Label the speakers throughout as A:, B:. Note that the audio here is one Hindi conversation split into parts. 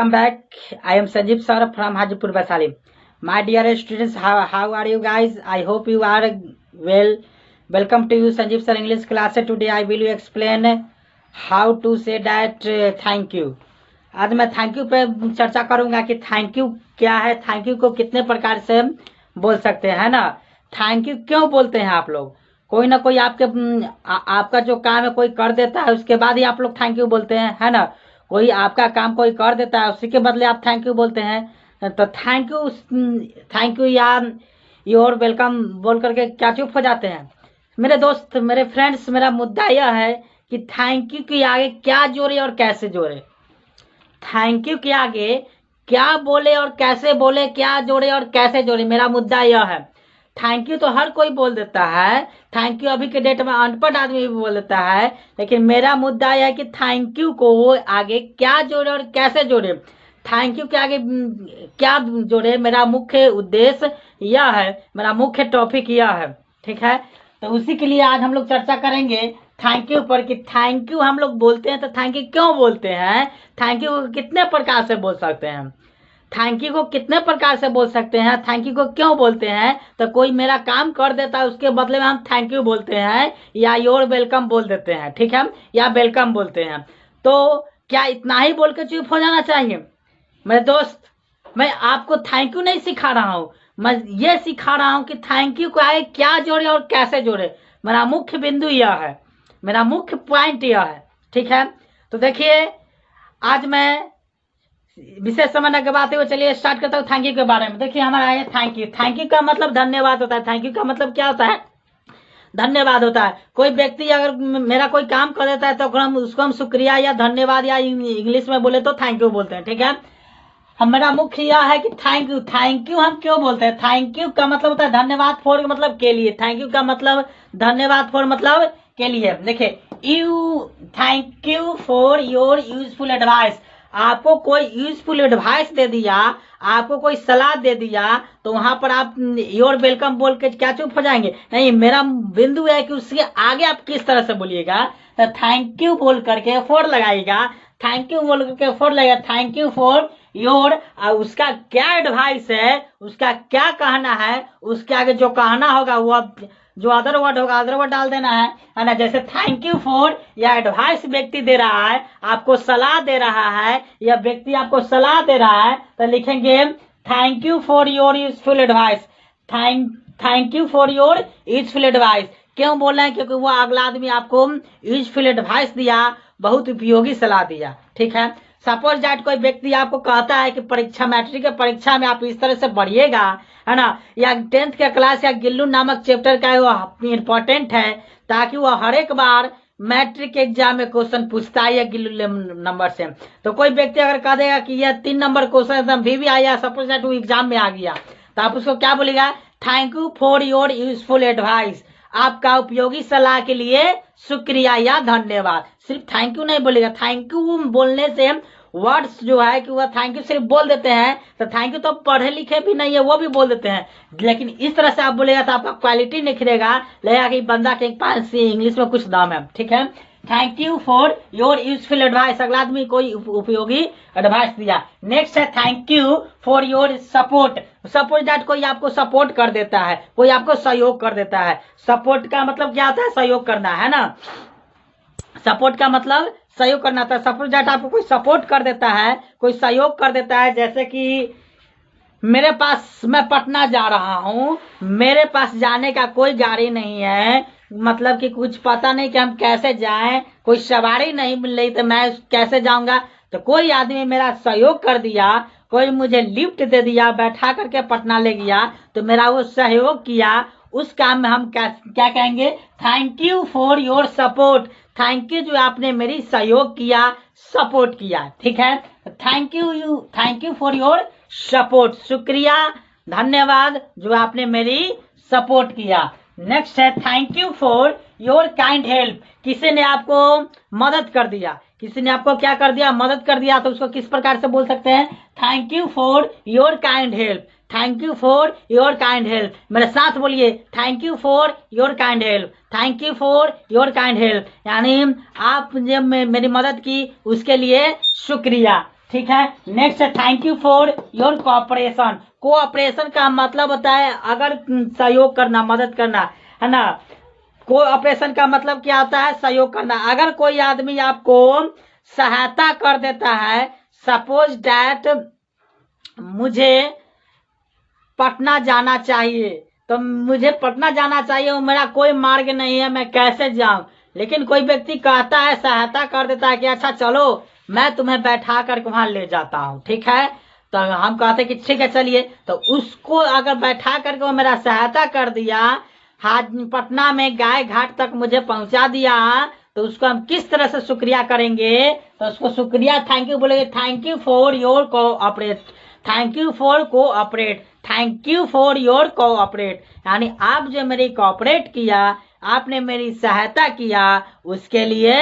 A: Welcome back. I am Sanjeev Saurabh from Hajipur Vaisali. My dear students, how are you guys? I hope you are well. Welcome to you Sanjeev Sir English class. Today I will explain how to say that thank you. आज मैं थैंक यू पे चर्चा करूंगा कि थैंक यू क्या है, थैंक यू को कितने प्रकार से बोल सकते हैं ना। थैंक यू क्यों बोलते हैं आप लोग? कोई ना कोई आपका जो काम है कोई कर देता है, उसके बाद ही आप लोग थैंक यू बोलते हैं, है ना। कोई आपका काम कोई कर देता है, उसी के बदले आप थैंक यू बोलते हैं। तो थैंक यू या योर वेलकम बोल करके क्या चुप हो जाते हैं? मेरे दोस्त, मेरे फ्रेंड्स, मेरा मुद्दा यह है कि थैंक यू के आगे क्या जोड़े और कैसे जोड़े। थैंक यू के आगे क्या बोले और कैसे बोले, क्या जोड़े और कैसे जोड़े, मेरा मुद्दा यह है। थैंक यू तो हर कोई बोल देता है, थैंक यू अभी के डेट में अनपढ़ आदमी भी बोल देता है, लेकिन मेरा मुद्दा यह है कि थैंक यू को आगे क्या जोड़े और कैसे जोड़े, थैंक यू के आगे क्या जोड़े। मेरा मुख्य उद्देश्य यह है, मेरा मुख्य टॉपिक यह है, ठीक है। तो उसी के लिए आज हम लोग चर्चा करेंगे थैंक यू पर कि थैंक यू हम लोग बोलते हैं तो थैंक यू क्यों बोलते हैं, थैंक यू को कितने प्रकार से बोल सकते हैं, थैंक यू को कितने प्रकार से बोल सकते हैं, थैंक यू को क्यों बोलते हैं। तो कोई मेरा काम कर देता है, उसके बदले में हम थैंक यू बोलते हैं या योर वेलकम बोल देते हैं, ठीक है, या वेलकम बोलते हैं। तो क्या इतना ही बोल के चुप हो जाना चाहिए? मेरे दोस्त, मैं आपको थैंक यू नहीं सिखा रहा हूँ, मैं ये सिखा रहा हूँ कि थैंक यू को आगे क्या जोड़े और कैसे जोड़े। मेरा मुख्य बिंदु यह है, मेरा मुख्य पॉइंट यह है, ठीक है। तो देखिए, आज मैं विशेष समय न गवाते हुए चलिए स्टार्ट करता हूँ थैंक यू के बारे में। देखिए, हमारा है थैंक यू। थैंक यू का मतलब धन्यवाद होता है। थैंक यू का मतलब क्या होता है? धन्यवाद होता है। कोई व्यक्ति अगर मेरा कोई काम कर देता है तो उसको हम शुक्रिया या धन्यवाद या इंग्लिश में बोले तो थैंक यू बोलते हैं, ठीक है। हमारा मुख्य यह है कि थैंक यू, थैंक यू हम क्यों बोलते हैं? थैंक यू का मतलब होता है धन्यवाद फॉर मतलब के लिए। थैंक यू का मतलब धन्यवाद फॉर मतलब के लिए। देखिए, thank you for your useful advice. आपको कोई यूजफुल एडवाइस दे दिया, आपको कोई सलाह दे दिया, तो वहां पर आप योर वेलकम बोल के क्या चुप हो जाएंगे? नहीं, मेरा बिंदु है कि उसके आगे आप किस तरह से बोलिएगा। तो थैंक यू बोल करके फोर लगाइएगा, थैंक यू बोल करके फोर लगेगा, थैंक यू फॉर योर, उसका क्या एडवाइस है, उसका क्या कहना है, उसके आगे जो कहना होगा वो जो अदर वर्ड होगा अदर वर्ड डाल देना है ना। जैसे थैंक यू फॉर या एडवाइस व्यक्ति दे रहा है, आपको सलाह दे रहा है, या व्यक्ति आपको सलाह दे रहा है, तो लिखेंगे thank you for your useful advice. Thank you for your useful advice क्यों बोल रहे हैं? क्योंकि वो अगला आदमी आपको यूजफुल एडवाइस दिया, बहुत उपयोगी सलाह दिया, ठीक है। सपोज दैट कोई व्यक्ति आपको कहता है कि परीक्षा, मैट्रिक के परीक्षा में आप इस तरह से पढ़िएगा, है ना, या 10th का क्लास या गिल्लू नामक चैप्टर का वो इम्पोर्टेंट है, ताकि वो हर एक बार मैट्रिक एग्जाम में क्वेश्चन पूछता है या गिल्लू नंबर से। तो कोई व्यक्ति अगर कह देगा कि यह 3 नंबर क्वेश्चन भी आया, सपोज दैट वो एग्जाम में आ गया, तो आप उसको क्या बोलेगा? Thank you for your useful advice. आपका उपयोगी सलाह के लिए शुक्रिया या धन्यवाद। सिर्फ थैंक यू नहीं बोलेगा। थैंक यू बोलने से वर्ड्स जो है कि वह थैंक यू सिर्फ बोल देते हैं, तो थैंक यू तो पढ़े लिखे भी नहीं है, वो भी बोल देते हैं, लेकिन इस तरह से आप बोलेगा तो आपका क्वालिटी निखरेगा, लगेगा कि बंदा के पास इंग्लिश में कुछ दाम है, ठीक है। Thank you for your useful advice, अगला आदमी कोई उपयोगी एडवाइस दिया। नेक्स्ट है thank you for your support. Suppose that कोई आपको सपोर्ट कर देता है, कोई आपको सहयोग कर देता है। सपोर्ट का मतलब क्या होता है? सहयोग करना, है ना। सपोर्ट का मतलब सहयोग करना था। सपोज दैट आपको कोई सपोर्ट कर देता है, कोई सहयोग कर देता है, जैसे कि मेरे पास, मैं पटना जा रहा हूँ, मेरे पास जाने का कोई गाड़ी नहीं है, मतलब कि कुछ पता नहीं कि हम कैसे जाएं, कोई सवारी नहीं मिल रही, तो मैं कैसे जाऊंगा। तो कोई आदमी मेरा सहयोग कर दिया, कोई मुझे लिफ्ट दे दिया, बैठा करके पटना ले गया, तो मेरा वो सहयोग किया, उस काम में हम क्या कहेंगे? Thank you for your support. Thank you जो आपने मेरी सहयोग किया, सपोर्ट किया, ठीक है। Thank you for your support, शुक्रिया, धन्यवाद जो आपने मेरी सपोर्ट किया। नेक्स्ट है thank you for your kind help. किसी ने आपको मदद कर दिया, किसी ने आपको क्या कर दिया? मदद कर दिया, तो उसको किस प्रकार से बोल सकते हैं? Thank you for your kind help. Thank you for your kind help, मेरे साथ बोलिए, thank you for your kind help. Thank you for your kind help यानी आप जब मेरी मदद की उसके लिए शुक्रिया, ठीक है। Next thank you for your cooperation. Cooperation का मतलब होता है अगर सहयोग करना, मदद करना, है ना। कोऑपरेशन का मतलब क्या होता है? सहयोग करना। अगर कोई आदमी आपको सहायता कर देता है, सपोज डैट मुझे पटना जाना चाहिए, तो मुझे पटना जाना चाहिए और मेरा कोई मार्ग नहीं है, मैं कैसे जाऊं। लेकिन कोई व्यक्ति कहता है, सहायता कर देता है कि अच्छा चलो मैं तुम्हें बैठा कर वहां ले जाता हूं, ठीक है। तो हम कहते हैं कि ठीक है चलिए, तो उसको अगर बैठा करके वो मेरा सहायता कर दिया, पटना में गाय घाट तक मुझे पहुंचा दिया, तो उसको हम किस तरह से शुक्रिया करेंगे? तो उसको शुक्रिया थैंक यू बोलेंगे, thank you for your cooperate, thank you for cooperate, thank you for your cooperate. यानी आप जो मेरी कोऑपरेट किया, आपने मेरी सहायता किया, उसके लिए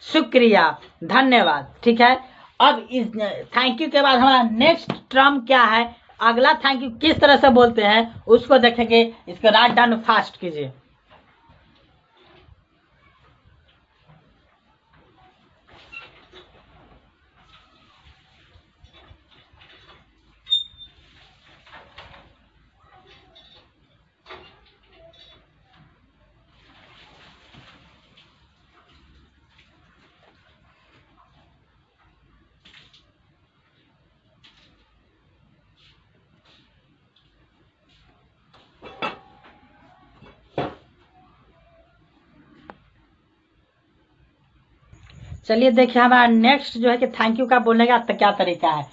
A: शुक्रिया, धन्यवाद, ठीक है। अब इस थैंक यू के बाद हमारा नेक्स्ट टर्म क्या है, अगला थैंक यू किस तरह से बोलते हैं उसको देखेंगे। इसको राइट डाउन फास्ट कीजिए। चलिए देखिए हमारा नेक्स्ट जो है कि थैंक यू का बोलने का क्या तरीका है।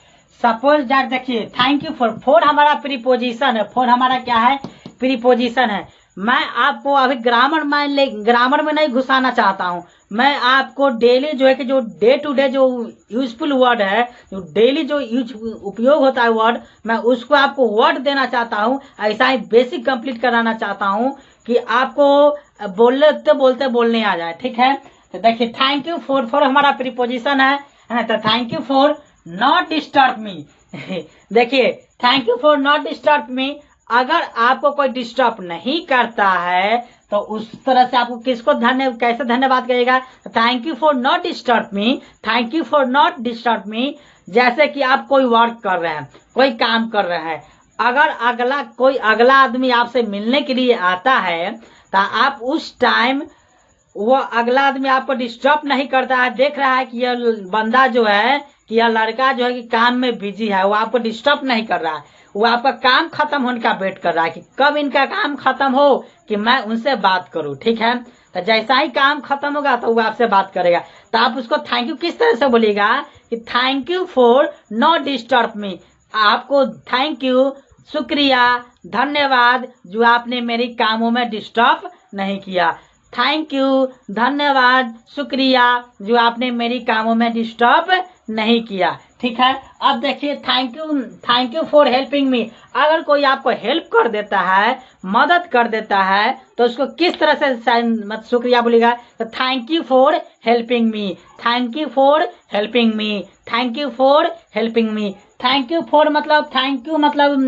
A: सपोज दैट देखिए थैंक यू फॉर, फॉर हमारा प्रीपोजिशन है, फॉर हमारा क्या है? प्रीपोजिशन है। मैं आपको अभी ग्रामर में नहीं घुसाना चाहता हूं। मैं आपको डेली जो है कि जो डे टू डे जो यूजफुल वर्ड है, जो डेली जो यूज उपयोग होता है वर्ड, मैं उसको आपको वर्ड देना चाहता हूं। ऐसा ही बेसिक कंप्लीट कराना चाहता हूं कि आपको बोलते बोलते बोलने आ जाए, ठीक है। तो देखिए थैंक यू फॉर हमारा प्रीपोजिशन है ना। तो thank you for not disturb me. देखिए thank you for not disturb me, अगर आपको कोई डिस्टर्ब नहीं करता है तो उस तरह से आपको किसको कैसे धन्यवाद करेगा? Thank you for not disturb me, thank you for not disturb मी। जैसे कि आप कोई वर्क कर रहे हैं, कोई काम कर रहे हैं, अगर कोई अगला आदमी आपसे मिलने के लिए आता है तो आप उस टाइम वो अगला आदमी आपको डिस्टर्ब नहीं करता है, देख रहा है कि यह बंदा जो है कि यह लड़का जो है कि काम में बिजी है, वो आपको डिस्टर्ब नहीं कर रहा है, वो आपका काम खत्म होने का वेट कर रहा है कि कब इनका काम खत्म हो कि मैं उनसे बात करूं, ठीक है। तो जैसा ही काम खत्म होगा तो वो आपसे बात करेगा। तो आप उसको थैंक यू किस तरह से बोलिएगा कि thank you for not disturb मी। आपको थैंक यू, शुक्रिया, धन्यवाद जो आपने मेरी कामों में डिस्टर्ब नहीं किया। थैंक यू, धन्यवाद, शुक्रिया जो आपने मेरी कामों में डिस्टर्ब नहीं किया, ठीक है। अब देखिए thank you for helping me. अगर कोई आपको हेल्प कर देता है, मदद कर देता है, तो उसको किस तरह से शुक्रिया बोलेगा? तो thank you for helping me, thank you for helping me, thank you for helping me. Thank you for मतलब थैंक यू मतलब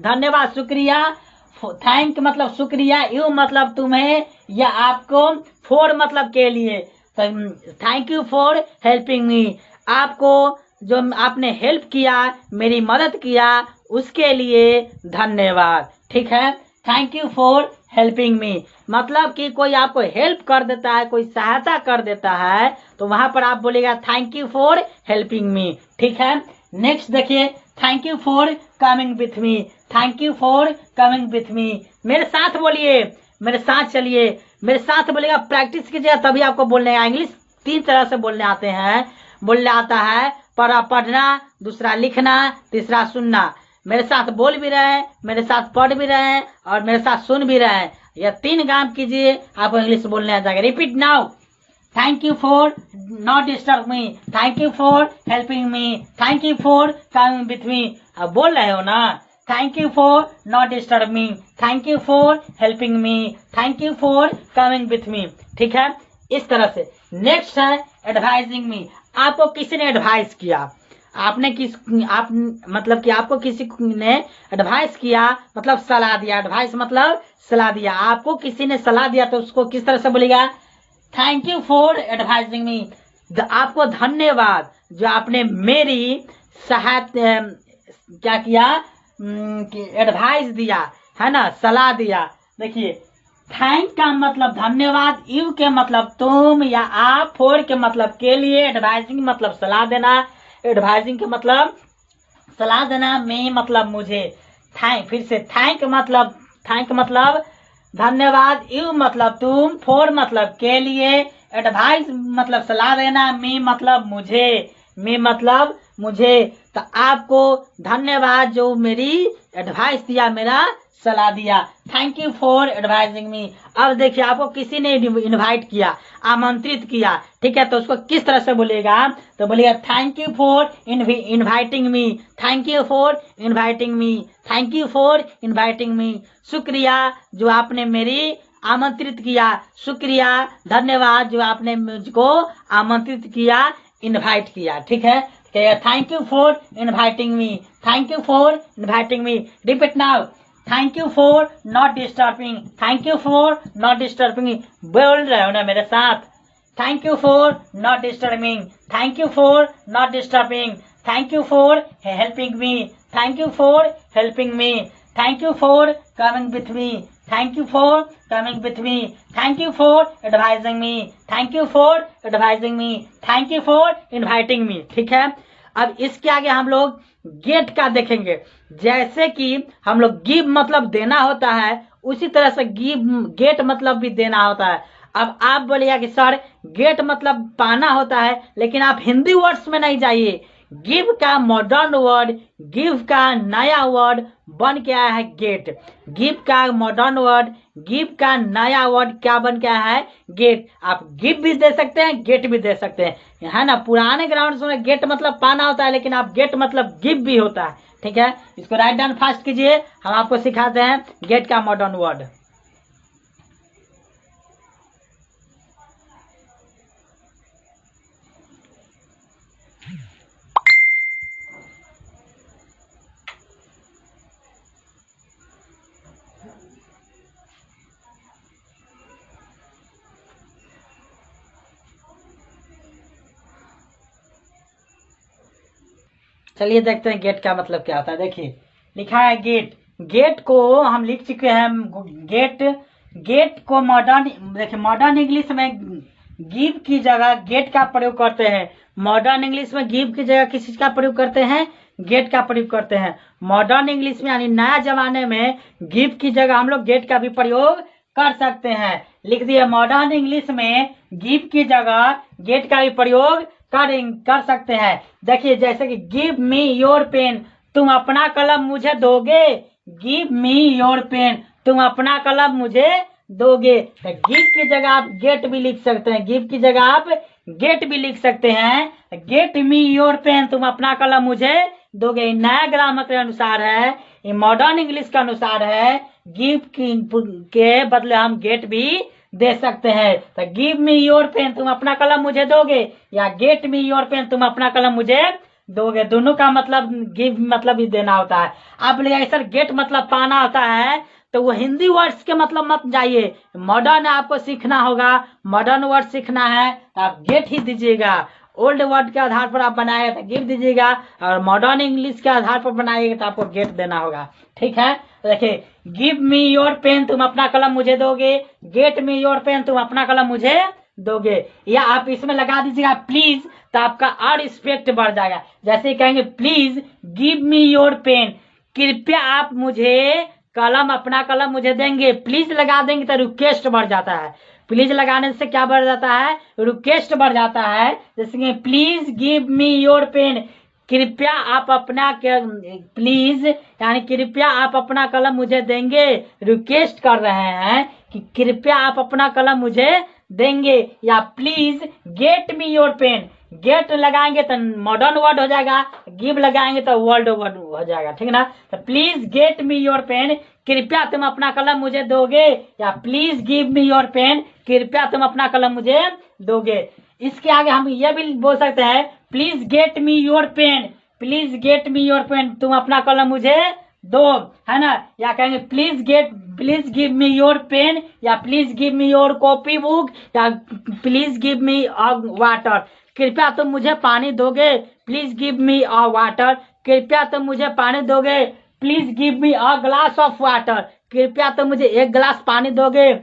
A: धन्यवाद, शुक्रिया, थैंक मतलब शुक्रिया, यू मतलब तुम्हें या आपको, फॉर मतलब के लिए। Thank you for helping me, आपको जो आपने हेल्प किया, मेरी मदद किया, उसके लिए धन्यवाद, ठीक है। Thank you for helping me मतलब कि कोई आपको हेल्प कर देता है, कोई सहायता कर देता है, तो वहां पर आप बोलेगा thank you for helping me, ठीक है। नेक्स्ट देखिए thank you for coming with me, thank you for coming with me. मेरे साथ बोलिए, मेरे साथ चलिए, मेरे साथ बोलेगा, प्रैक्टिस कीजिएगा तभी आपको बोलने आएगा। इंग्लिश 3 तरह से बोलने आते हैं, बोलने आता है पढ़ना, दूसरा लिखना, तीसरा सुनना। मेरे साथ बोल भी रहे हैं, मेरे साथ पढ़ भी रहे हैं और मेरे साथ सुन भी रहे हैं। यह 3 काम कीजिए, आपको इंग्लिश बोलने आ जाएगा। Repeat now, thank you for not disturb me, thank you for helping me, thank you for coming with me. अब बोल रहे हो ना, thank you for not disturb me, thank you for helping me, thank you for coming with me, ठीक है। इस तरह से नेक्स्ट है एडवाइजिंग मी। आपको किसी ने एडवाइस किया, आप मतलब कि आपको किसी ने एडवाइस किया मतलब सलाह दिया, एडवाइस मतलब सलाह दिया। आपको किसी ने सलाह दिया तो उसको किस तरह से बोलेगा? थैंक यू फॉर एडवाइजिंग मी, आपको धन्यवाद जो आपने मेरी क्या किया कि एडवाइस दिया, है ना, सलाह दिया। देखिए थैंक का मतलब धन्यवाद, यू के मतलब तुम या आप, फॉर के मतलब के लिए, एडवाइजिंग मतलब सलाह देना, एडवाइजिंग के मतलब सलाह देना, मी मतलब मुझे, थैंक, फिर से थैंक मतलब धन्यवाद, यू मतलब तुम, फॉर मतलब के लिए, एडवाइस मतलब सलाह देना, मी मतलब मुझे। तो आपको धन्यवाद जो मेरी एडवाइस दिया, मेरा सलाह दिया, थैंक यू फॉर एडवाइजिंग मी। अब देखिए आपको किसी ने इनवाइट किया, आमंत्रित किया, ठीक है, तो उसको किस तरह से बोलेगा, तो बोलिएगा thank you for inviting me, thank you for inviting me, thank you for inviting me. शुक्रिया जो आपने मेरी आमंत्रित किया, शुक्रिया, धन्यवाद जो आपने मुझको आमंत्रित किया, इनवाइट किया, ठीक है। Thank you for inviting me, thank you for inviting me. Repeat now, thank you for not disturbing, thank you for not disturbing. बोल रहे हो ना मेरे साथ, thank you for not disturbing, thank you for not disturbing, thank you for helping me, thank you for helping me, thank you for coming with me, thank you for coming with me, thank you for advising me, thank you for advising me, thank you for inviting me, ठीक है। अब इसके आगे हम लोग गेट का देखेंगे। जैसे कि हम लोग गिव मतलब देना होता है, उसी तरह से गेट मतलब भी देना होता है। अब आप बोलिएगा कि सर गेट मतलब पाना होता है, लेकिन आप हिंदी वर्ड्स में नहीं जाइए। गिव का मॉडर्न वर्ड, गिव का नया वर्ड बन के आया है गेट। गिव का मॉडर्न वर्ड, गिव का नया वर्ड क्या बन के आया है, गेट। आप गिव भी दे सकते हैं, गेट भी दे सकते हैं, है ना। पुराने ग्राउंड में गेट मतलब पाना होता है, लेकिन आप गेट मतलब गिव भी होता है, ठीक है। इसको राइट डाउन फास्ट कीजिए, हम आपको सिखाते हैं गेट का मॉडर्न वर्ड। चलिए देखते हैं गेट का मतलब क्या होता है। देखिए लिखा है गेट, गेट को हम लिख चुके हैं गेट को मॉडर्न, देखिए मॉडर्न इंग्लिश में गिव की जगह गेट का प्रयोग करते हैं। मॉडर्न इंग्लिश में गिव की जगह किस चीज का प्रयोग करते हैं, गेट का प्रयोग करते हैं। मॉडर्न इंग्लिश में यानी नया जमाने में गिव की जगह हम लोग गेट का भी प्रयोग कर सकते हैं। लिख दिए मॉडर्न इंग्लिश में गिव की जगह गेट का भी प्रयोग कर सकते हैं। देखिए जैसे कि गिव मी योर पेन, तुम अपना कलम मुझे दोगे, गिव मी योर पेन, तुम अपना कलम मुझे दोगे। तो गिव की जगह आप गेट भी लिख सकते हैं, गिव की जगह आप गेट भी लिख सकते हैं। गेट मी योर पेन, तुम अपना कलम मुझे दोगे। नया ग्रामर के अनुसार है, ये मॉडर्न इंग्लिश के अनुसार है, गिव के बदले हम गेट भी दे सकते हैं। तो गिव मी योर पेन, तुम अपना कलम मुझे दोगे, या गेट मी योर पेन, तुम अपना कलम मुझे दोगे। दोनों का मतलब गिव मतलब ही देना होता है। आप बोलेगा सर गेट मतलब पाना होता है, तो वो हिंदी वर्ड्स के मतलब मत जाइए, मॉडर्न आपको सीखना होगा। मॉडर्न वर्ड सीखना है तो आप गेट ही दीजिएगा। ओल्ड वर्ड के आधार पर आप बनाएगा तो गिव दीजिएगा, और मॉडर्न इंग्लिश के आधार पर बनाइएगा तो आपको गेट देना होगा, ठीक है। तो देखिए गिव मी योर पेन, तुम अपना कलम मुझे दोगे, गेट मी योर पेन, तुम अपना कलम मुझे दोगे। या आप इसमें लगा दीजिएगा प्लीज, तो आपका और रिस्पेक्ट बढ़ जाएगा। जैसे कहेंगे please give me your pen, कृपया आप मुझे कलम, अपना कलम मुझे देंगे। प्लीज लगा देंगे तो रिक्वेस्ट बढ़ जाता है। प्लीज लगाने से क्या बढ़ जाता है, रिक्वेस्ट बढ़ जाता है। जैसे कि please give me your pen, कृपया आप अपना, प्लीज यानी कृपया आप अपना कलम मुझे देंगे। रिक्वेस्ट कर रहे हैं कि कृपया आप अपना कलम मुझे देंगे। या please get me your pen, get लगाएंगे तो मॉडर्न वर्ड हो जाएगा, गिव लगाएंगे तो वर्ल्ड वर्ड हो जाएगा, ठीक है ना। तो please get me your pen, कृपया तुम अपना कलम मुझे दोगे, या please give me your pen, कृपया तुम अपना कलम मुझे दोगे। इसके आगे हम ये भी बोल सकते हैं please get me your pen, please get me your pen, तुम अपना कलम मुझे दो, है ना। या कहेंगे please give me your pen, या please give me your copy book, या प्लीज गिव मी वाटर, कृपया तुम मुझे पानी दोगे, please give me a water, कृपया तुम मुझे पानी दोगे। Please give me a glass of water, कृपया तुम मुझे एक गिलास पानी दोगे।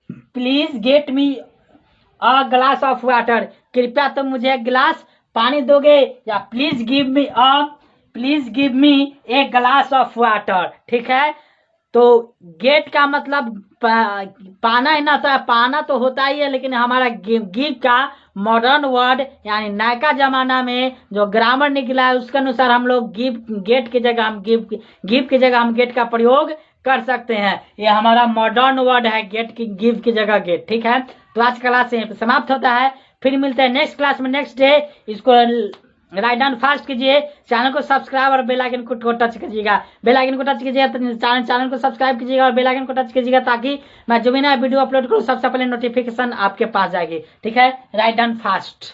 A: Please get me a glass of water, कृपया तुम मुझे एक गिलास पानी दोगे। या please give me a glass of water. ठीक है, तो गेट का मतलब पाना ही ना, तो पाना तो होता ही है, लेकिन हमारा गिव का मॉडर्न वर्ड यानी नयका जमाना में जो ग्रामर निकला है उसके अनुसार हम लोग गेट की जगह हम गिव की जगह हम गेट का प्रयोग कर सकते हैं। ये हमारा मॉडर्न वर्ड है गेट की, गिव की जगह गेट। ठीक है, तो आज क्लास यहीं पे समाप्त होता है, फिर मिलते हैं नेक्स्ट क्लास में नेक्स्ट डे। इसको राइट डाउन फास्ट कीजिए, चैनल को सब्सक्राइब और बेल आइकन को टच कीजिएगा। बेल आइकन को टच कीजिएगा तो चैनल को सब्सक्राइब कीजिएगा और बेल आइकन को टच कीजिएगा, ताकि मैं जो भी नया वीडियो अपलोड करूँ सबसे पहले नोटिफिकेशन आपके पास जाएगी। ठीक है, राइट डाउन फास्ट।